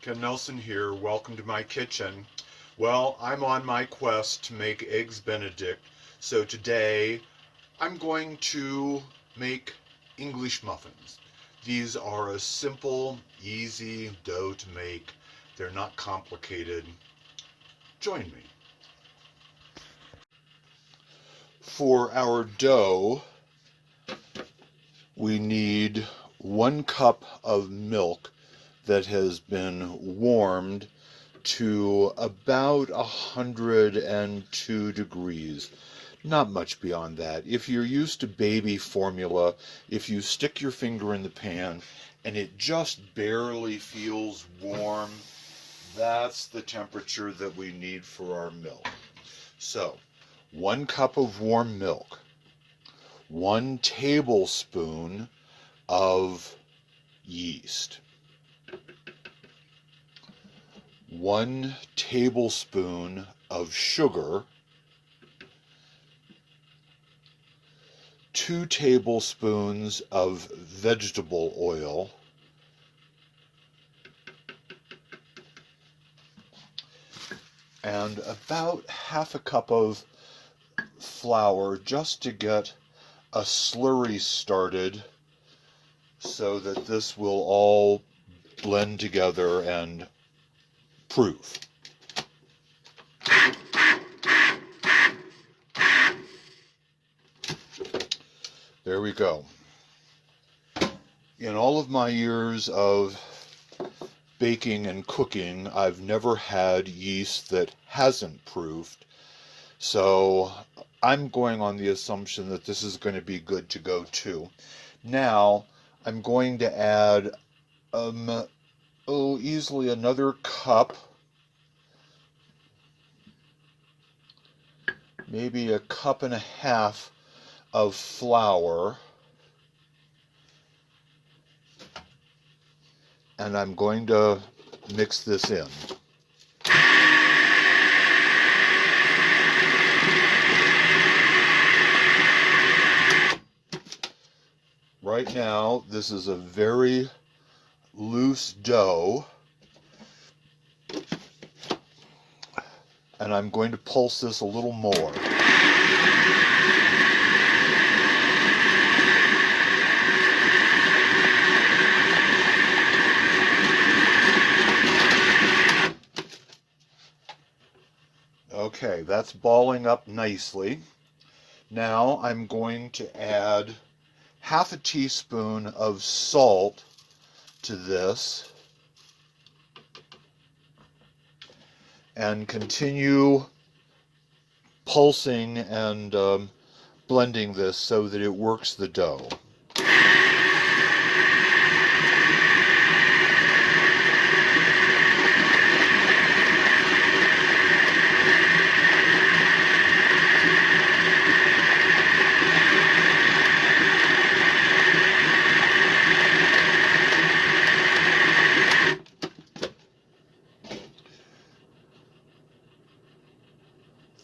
Ken Nelson here. Welcome to my kitchen. Well, I'm on my quest to make Eggs Benedict. So today I'm going to make English muffins. These are a simple, easy dough to make. They're not complicated. Join me. For our dough, we need 1 cup of milk that has been warmed to about 102 degrees. Not much beyond that. If you're used to baby formula, if you stick your finger in the pan and it just barely feels warm, that's the temperature that we need for our milk. So, 1 cup of warm milk, 1 tablespoon of yeast, 1 tablespoon of sugar, 2 tablespoons of vegetable oil, and about ½ a cup of flour just to get a slurry started so that this will all blend together and proof. There we go. In all of my years of baking and cooking, I've never had yeast that hasn't proofed. So I'm going on the assumption that this is going to be good to go too. Now I'm going to add easily another cup, maybe a cup and a half of flour, and I'm going to mix this in. Right now, this is a very loose dough, and I'm going to pulse this a little more. Okay, that's balling up nicely. Now I'm going to add ½ a teaspoon of salt to this and continue pulsing and blending this so that it works the dough.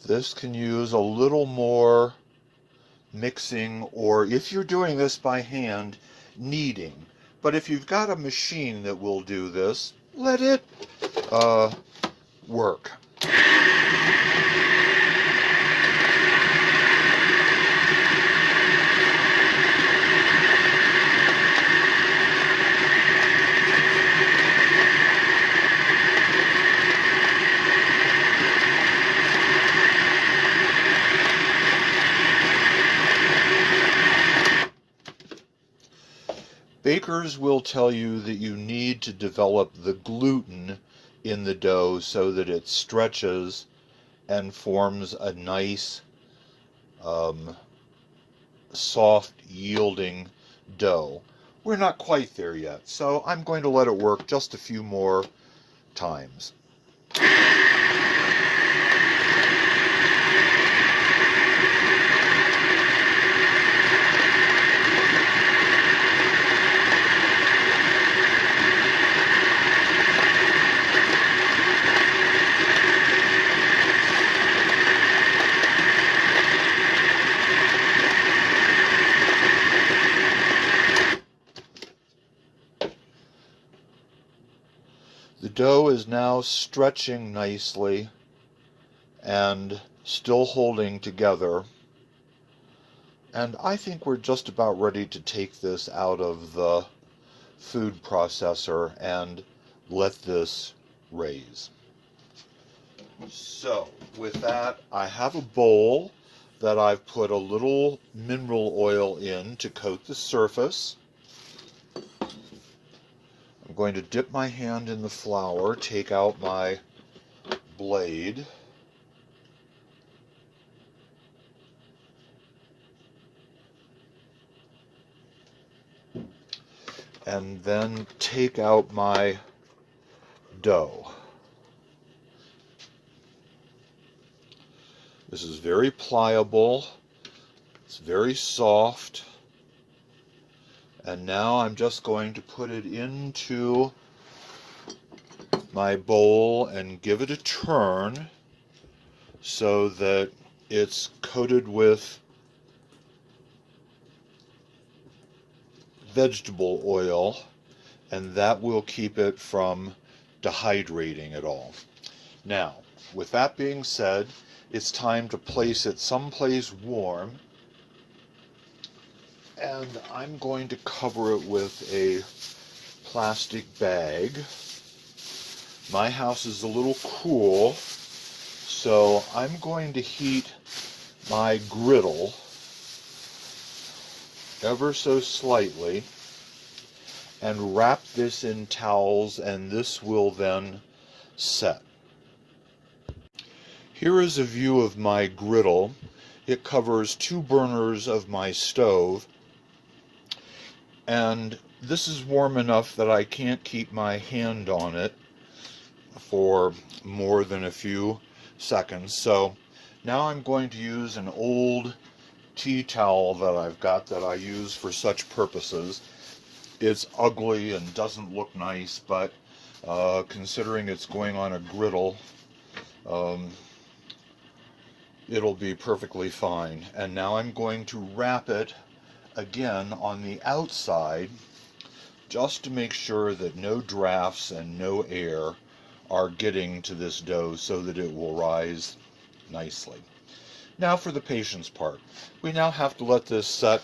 This can use a little more mixing, or if you're doing this by hand, kneading. But if you've got a machine that will do this, let it work. Bakers will tell you that you need to develop the gluten in the dough so that it stretches and forms a nice, soft, yielding dough. We're not quite there yet, so I'm going to let it work just a few more times. The dough is now stretching nicely and still holding together. And I think we're just about ready to take this out of the food processor and let this raise. So with that, I have a bowl that I've put a little mineral oil in to coat the surface. I'm going to dip my hand in the flour, take out my blade, and then take out my dough. This is very pliable, it's very soft, and now I'm just going to put it into my bowl and give it a turn so that it's coated with vegetable oil, and that will keep it from dehydrating at all. Now, with that being said, it's time to place it someplace warm, and I'm going to cover it with a plastic bag. My house is a little cool, so I'm going to heat my griddle ever so slightly and wrap this in towels, and this will then set. Here is a view of my griddle. It covers 2 burners of my stove, and this is warm enough that I can't keep my hand on it for more than a few seconds. So now I'm going to use an old tea towel that I've got that I use for such purposes. It's ugly and doesn't look nice, but considering it's going on a griddle, it'll be perfectly fine. And now I'm going to wrap it again on the outside just to make sure that no drafts and no air are getting to this dough so that it will rise nicely. Now for the patience part. We now have to let this set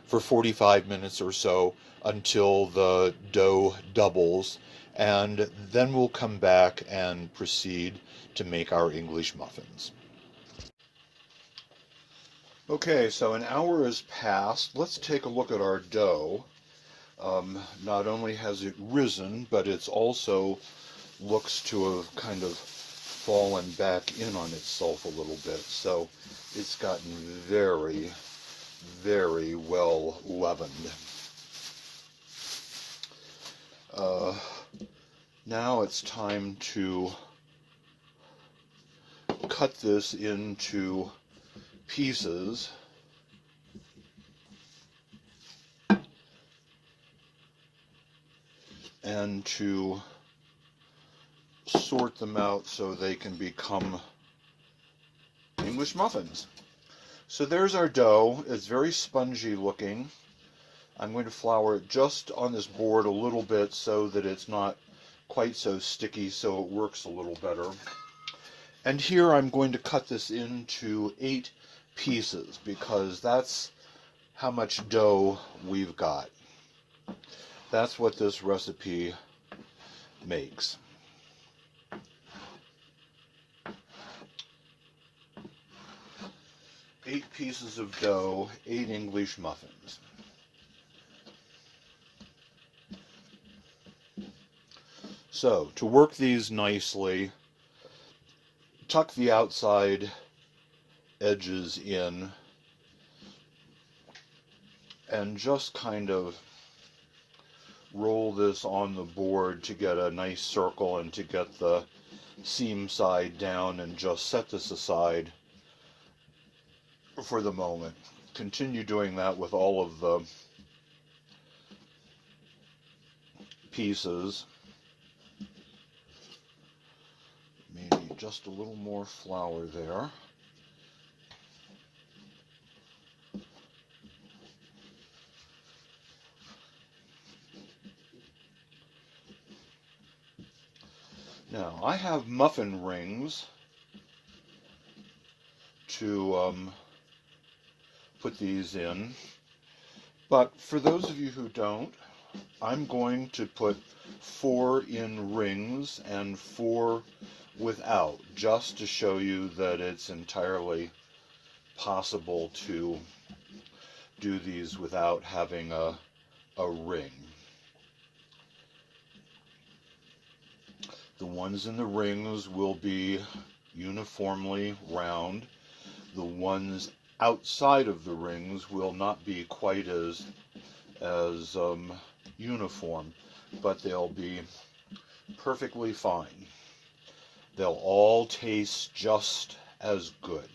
for 45 minutes or so until the dough doubles, and then we'll come back and proceed to make our English muffins. Okay, so an hour has passed. Let's take a look at our dough. Not only has it risen, but it's also looks to have kind of fallen back in on itself a little bit. So it's gotten very, very well leavened. Now it's time to cut this into pieces and to sort them out so they can become English muffins. So there's our dough. It's very spongy looking. I'm going to flour it just on this board a little bit so that it's not quite so sticky, so it works a little better. And here I'm going to cut this into 8 pieces because that's how much dough we've got. That's what this recipe makes. Eight pieces of dough, 8 English muffins. So, to work these nicely, tuck the outside edges in and just kind of roll this on the board to get a nice circle and to get the seam side down, and just set this aside for the moment. Continue doing that with all of the pieces. Maybe just a little more flour there. Now, I have muffin rings to put these in, but for those of you who don't, I'm going to put 4 in rings and 4 without, just to show you that it's entirely possible to do these without having a ring. The ones in the rings will be uniformly round. The ones outside of the rings will not be quite as uniform, but they'll be perfectly fine. They'll all taste just as good.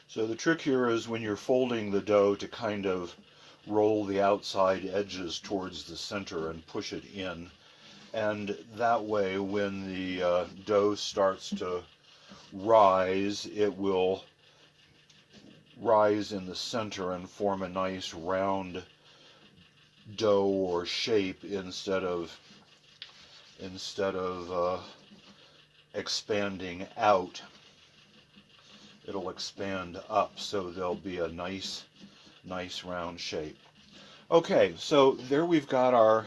So the trick here is when you're folding the dough to kind of roll the outside edges towards the center and push it in. And that way, when the dough starts to rise, it will rise in the center and form a nice round dough or shape instead of expanding out. It'll expand up, so there'll be a nice round shape. Okay, so there we've got our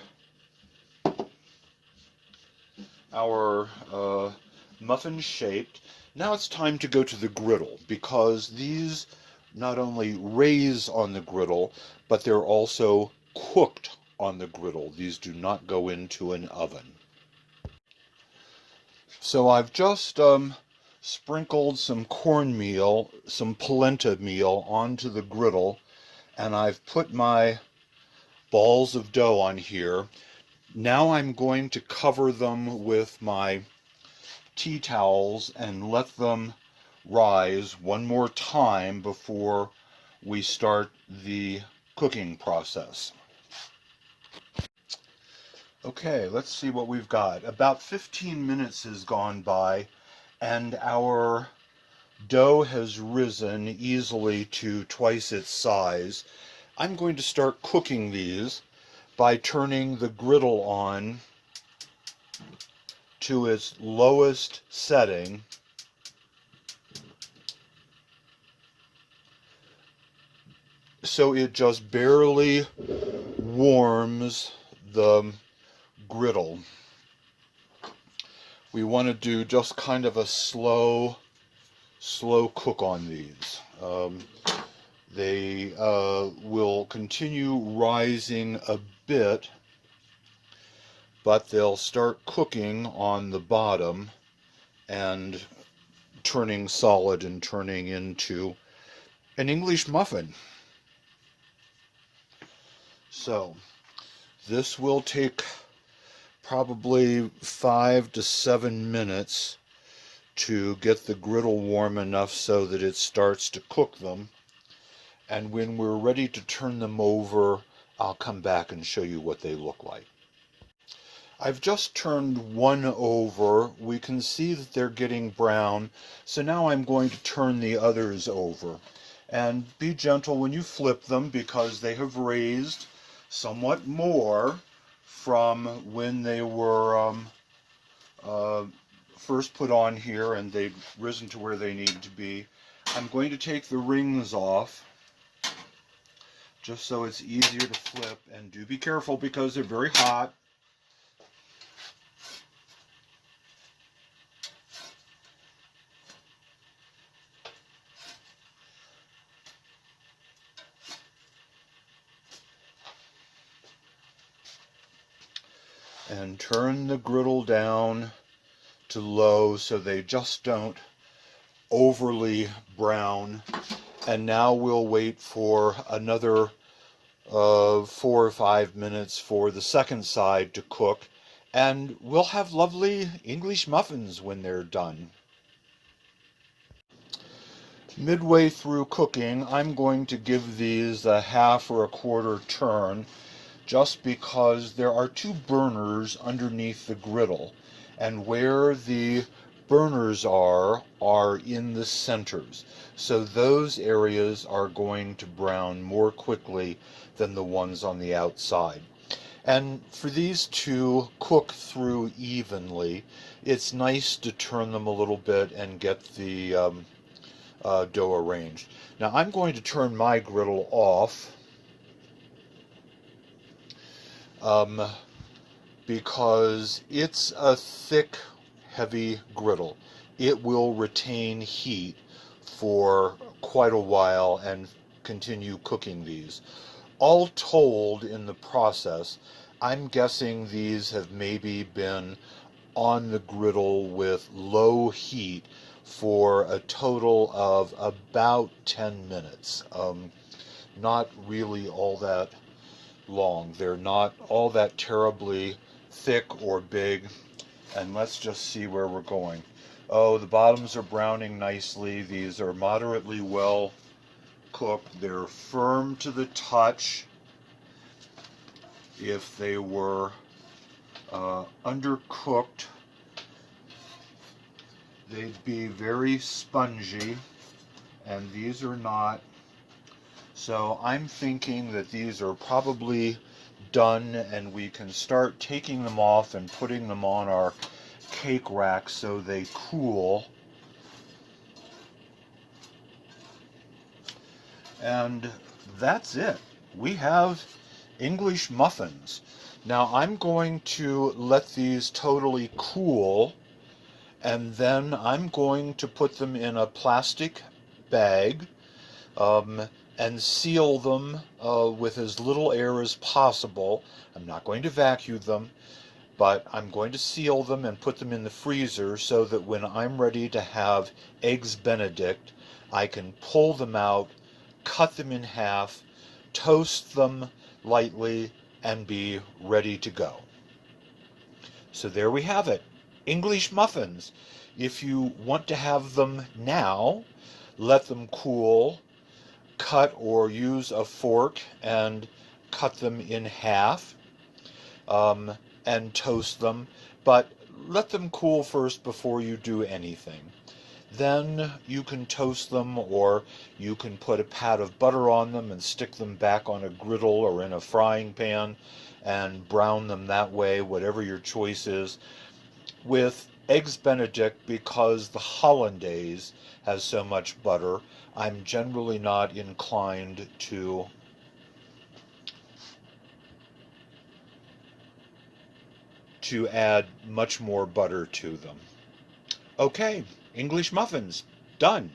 muffin shaped. Now it's time to go to the griddle, because these not only raise on the griddle, but they're also cooked on the griddle. These do not go into an oven. So I've just sprinkled some cornmeal, some polenta meal onto the griddle, and I've put my balls of dough on here. Now I'm going to cover them with my tea towels and let them rise one more time before we start the cooking process. Okay, let's see what we've got. About 15 minutes has gone by, and our dough has risen easily to twice its size. I'm going to start cooking these by turning the griddle on to its lowest setting, so it just barely warms the griddle. We want to do just kind of a slow cook on these. They will continue rising a bit, but they'll start cooking on the bottom and turning solid and turning into an English muffin. So this will take probably 5 to 7 minutes to get the griddle warm enough so that it starts to cook them. And when we're ready to turn them over, I'll come back and show you what they look like. I've just turned one over. We can see that they're getting brown. So now I'm going to turn the others over. And be gentle when you flip them, because they have raised somewhat more from when they were first put on here, and they've risen to where they need to be. I'm going to take the rings off just so it's easier to flip, and do be careful because they're very hot. And turn the griddle down to low so they just don't overly brown. And now we'll wait for another 4 or 5 minutes for the second side to cook, And we'll have lovely English muffins when they're done. Midway through cooking, I'm going to give these a half or a quarter turn just because there are two burners underneath the griddle, and where the burners are in the centers. So those areas are going to brown more quickly than the ones on the outside. And for these to cook through evenly, it's nice to turn them a little bit and get the dough arranged. Now I'm going to turn my griddle off um, because it's a thick, heavy griddle. It will retain heat for quite a while and continue cooking these. All told in the process, I'm guessing these have maybe been on the griddle with low heat for a total of about 10 minutes. Not really all that long. They're not all that terribly thick or big. And let's just see where we're going. Oh, the bottoms are browning nicely. These are moderately well cooked. They're firm to the touch. If they were undercooked, they'd be very spongy, and these are not. So I'm thinking that these are probably done, and we can start taking them off and putting them on our cake rack so they cool. And that's it. We have English muffins. Now I'm going to let these totally cool, and then I'm going to put them in a plastic bag um, and seal them with as little air as possible. I'm not going to vacuum them, but I'm going to seal them and put them in the freezer so that when I'm ready to have Eggs Benedict, I can pull them out, cut them in half, toast them lightly, and be ready to go. So there we have it. English muffins. If you want to have them now, let them cool, cut or use a fork and cut them in half um, and toast them, but let them cool first before you do anything. Then you can toast them, or you can put a pat of butter on them and stick them back on a griddle or in a frying pan and brown them that way, whatever your choice is. With Eggs Benedict, because the hollandaise has so much butter, I'm generally not inclined to add much more butter to them. Okay, English muffins, done.